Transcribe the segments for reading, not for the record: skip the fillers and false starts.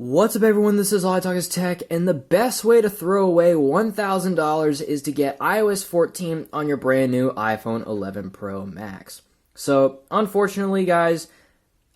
What's up everyone, this is All I Talk is Tech, and the best way to throw away $1,000 is to get iOS 14 on your brand new iPhone 11 Pro Max. So, unfortunately guys,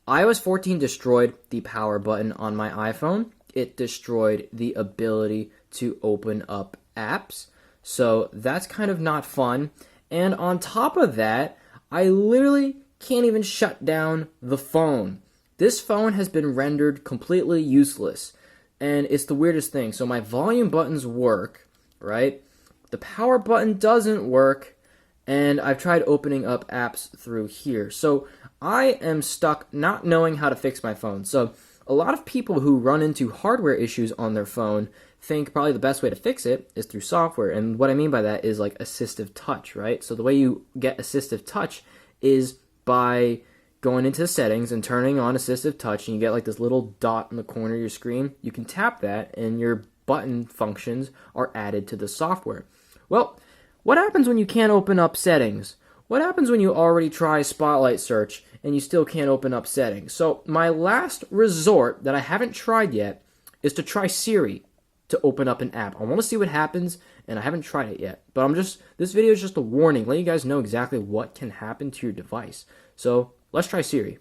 iOS 14 destroyed the power button on my iPhone. It destroyed the ability to open up apps. So, that's kind of not fun. And on top of that, I literally can't even shut down the phone. This phone has been rendered completely useless, and it's the weirdest thing. So my volume buttons work, right? The power button doesn't work, and I've tried opening up apps through here. So I am stuck not knowing how to fix my phone. So a lot of people who run into hardware issues on their phone think probably the best way to fix it is through software. And what I mean by that is like assistive touch, right? So the way you get assistive touch is by going into the settings and turning on assistive touch, and you get like this little dot in the corner of your screen. You can tap that and your button functions are added to the software. Well, what happens when you can't open up settings? What happens when you already try Spotlight search and you still can't open up settings? So my last resort that I haven't tried yet is to try Siri to open up an app. I want to see what happens, and I haven't tried it yet. But this video is just a warning, letting you guys know exactly what can happen to your device. So let's try Siri.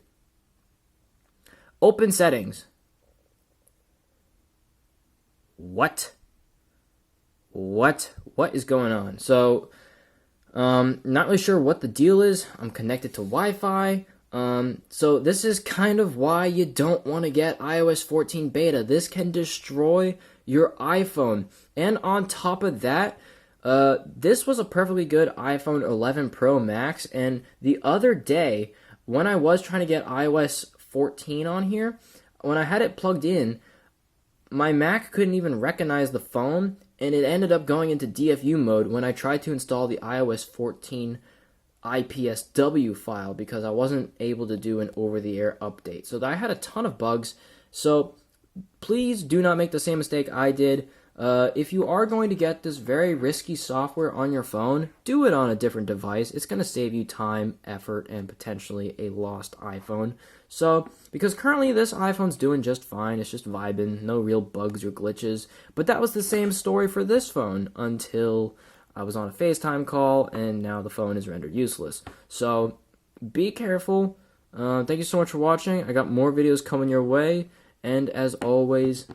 Open settings. What is going on? So, not really sure what the deal is. I'm connected to Wi-Fi. So this is kind of why you don't want to get iOS 14 beta. This can destroy your iPhone. And on top of that, this was a perfectly good iPhone 11 Pro Max. And the other day, when I was trying to get iOS 14 on here, when I had it plugged in, my Mac couldn't even recognize the phone, and it ended up going into DFU mode when I tried to install the iOS 14 IPSW file because I wasn't able to do an over-the-air update. So I had a ton of bugs. So please do not make the same mistake I did. If you are going to get this very risky software on your phone, do it on a different device. It's going to save you time, effort, and potentially a lost iPhone. So, because currently this iPhone's doing just fine, it's just vibing, no real bugs or glitches. But that was the same story for this phone until I was on a FaceTime call, and now the phone is rendered useless. So, be careful. Thank you so much for watching. I got more videos coming your way, and as always,